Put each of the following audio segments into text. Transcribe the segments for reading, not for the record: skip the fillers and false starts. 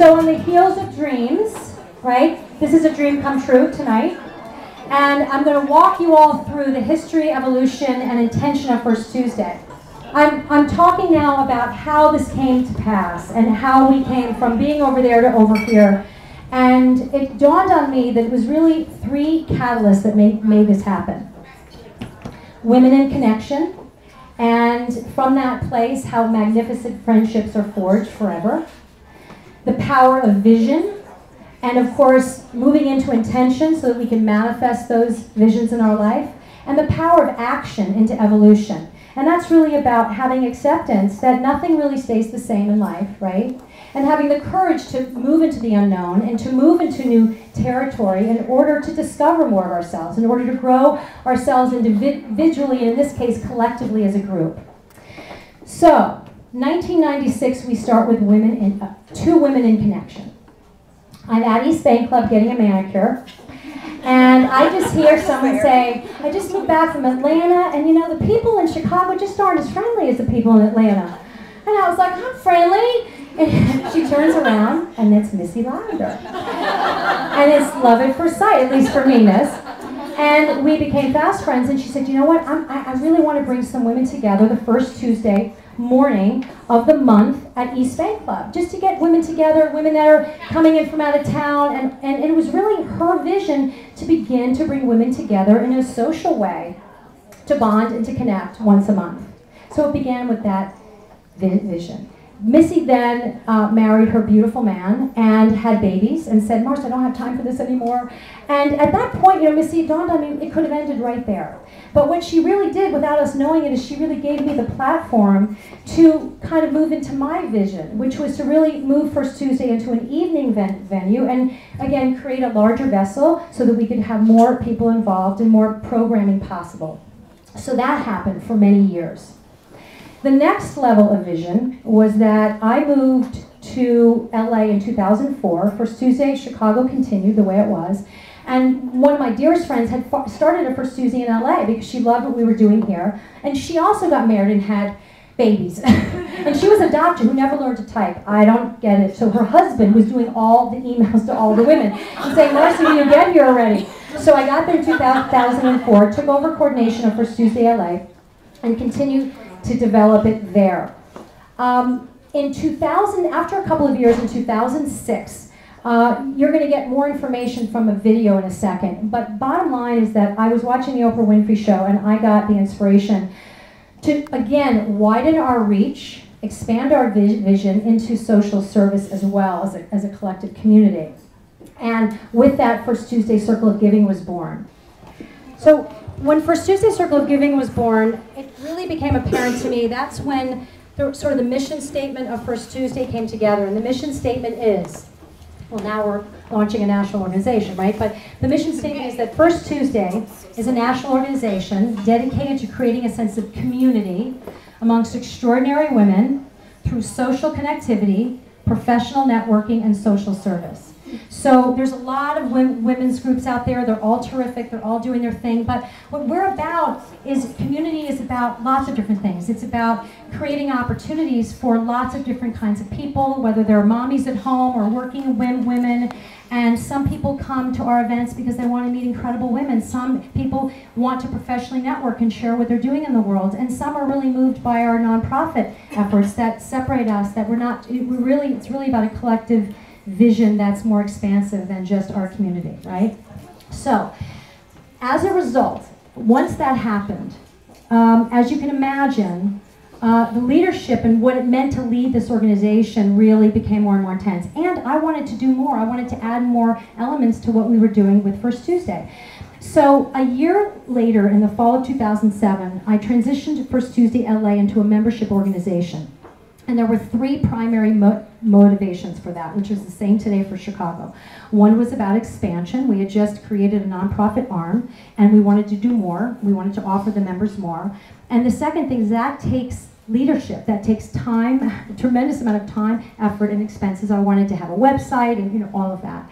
So on the heels of dreams, right, this is a dream come true tonight. And I'm going to walk you all through the history, evolution, and intention of First Tuesday. I'm talking now about how this came to pass and how we came from being over there to over here. And it dawned on me that it was really three catalysts that made this happen. Women in connection, and from that place, how magnificent friendships are forged forever. The power of vision, and of course, moving into intention so that we can manifest those visions in our life. And the power of action into evolution. And that's really about having acceptance that nothing really stays the same in life, right? And having the courage to move into the unknown and to move into new territory in order to discover more of ourselves, in order to grow ourselves individually, and in this case, collectively as a group. So, 1996, we start with two women in connection. I'm at East Bank Club getting a manicure, and I just hear someone say, I just moved back from Atlanta, and you know, the people in Chicago just aren't as friendly as the people in Atlanta. And I was like, I'm friendly. And she turns around, and it's Missy Lavender. And it's love at first sight, at least for me, Miss. And we became fast friends, and she said, you know what, I really want to bring some women together the first Tuesday morning of the month at East Bank Club, just to get women together, women that are coming in from out of town, and it was really her vision to begin to bring women together in a social way, to bond and to connect once a month. So it began with that vision. Missy then married her beautiful man and had babies and said, Marcy, I don't have time for this anymore. And at that point, you know, Missy, it dawned on me, it could have ended right there. But what she really did without us knowing it is she really gave me the platform to kind of move into my vision, which was to really move First Tuesday into an evening venue and, again, create a larger vessel so that we could have more people involved and more programming possible. So that happened for many years. The next level of vision was that I moved to LA in 2004. First Tuesday, Chicago continued the way it was. And one of my dearest friends had started a First Tuesday in LA because she loved what we were doing here. And she also got married and had babies. And she was a doctor who never learned to type. I don't get it. So her husband was doing all the emails to all the women and saying, Marcy, will you get here already? So I got there in 2004, took over coordination of First Tuesday LA, and continued to develop it there. In 2000, after a couple of years in 2006, you're going to get more information from a video in a second, but bottom line is that I was watching the Oprah Winfrey Show and I got the inspiration to, again, widen our reach, expand our vision into social service as well as a collective community. And with that, First Tuesday Circle of Giving was born. So when First Tuesday Circle of Giving was born, it really became apparent to me that's when sort of the mission statement of First Tuesday came together. And the mission statement is, well, now we're launching a national organization, right? But the mission statement is that First Tuesday is a national organization dedicated to creating a sense of community amongst extraordinary women through social connectivity, professional networking, and social service. So there's a lot of women's groups out there. They're all terrific. They're all doing their thing. But what we're about is community is about lots of different things. It's about creating opportunities for lots of different kinds of people, whether they're mommies at home or working women. And some people come to our events because they want to meet incredible women. Some people want to professionally network and share what they're doing in the world. And some are really moved by our nonprofit efforts that separate us, that it's really about a collective vision that's more expansive than just our community, right? So, as a result, once that happened, as you can imagine, the leadership and what it meant to lead this organization really became more and more intense. And I wanted to do more. I wanted to add more elements to what we were doing with First Tuesday. So a year later, in the fall of 2007, I transitioned First Tuesday LA into a membership organization. And there were three primary motivations for that, which is the same today for Chicago. One was about expansion. We had just created a nonprofit arm, and we wanted to do more. We wanted to offer the members more. And the second thing is that takes leadership. That takes time, a tremendous amount of time, effort, and expenses. I wanted to have a website and all of that.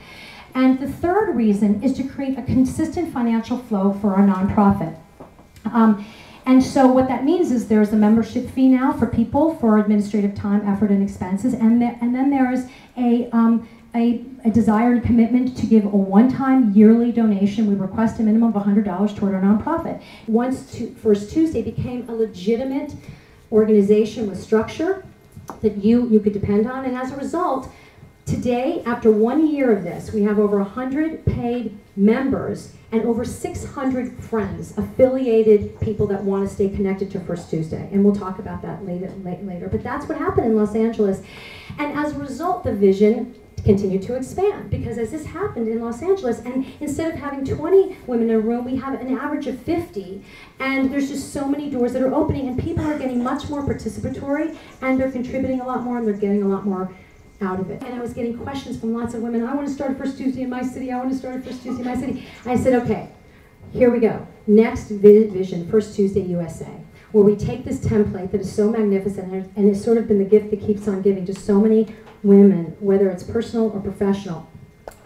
And the third reason is to create a consistent financial flow for our nonprofit. And so what that means is there's a membership fee now for people for administrative time, effort, and expenses, and then there is a desire and commitment to give a one-time yearly donation. We request a minimum of $100 toward our nonprofit. First Tuesday became a legitimate organization with structure that you could depend on, and as a result, today, after 1 year of this, we have over 100 paid members and over 600 friends, affiliated people that want to stay connected to First Tuesday. And we'll talk about that later. But that's what happened in Los Angeles. And as a result, the vision continued to expand, because as this happened in Los Angeles, and instead of having 20 women in a room, we have an average of 50, and there's just so many doors that are opening, and people are getting much more participatory, and they're contributing a lot more, and they're getting a lot more out of it. And I was getting questions from lots of women. I want to start a First Tuesday in my city. I want to start a First Tuesday in my city. And I said, okay, here we go. Next vision, First Tuesday USA, where we take this template that is so magnificent, and it's sort of been the gift that keeps on giving to so many women, whether it's personal or professional.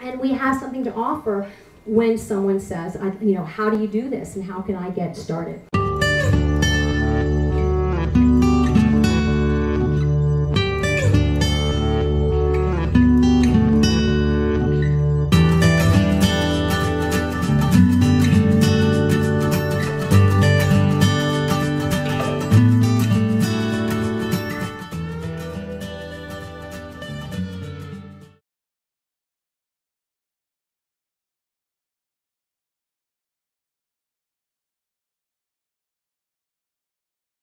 And we have something to offer when someone says, how do you do this, and how can I get started?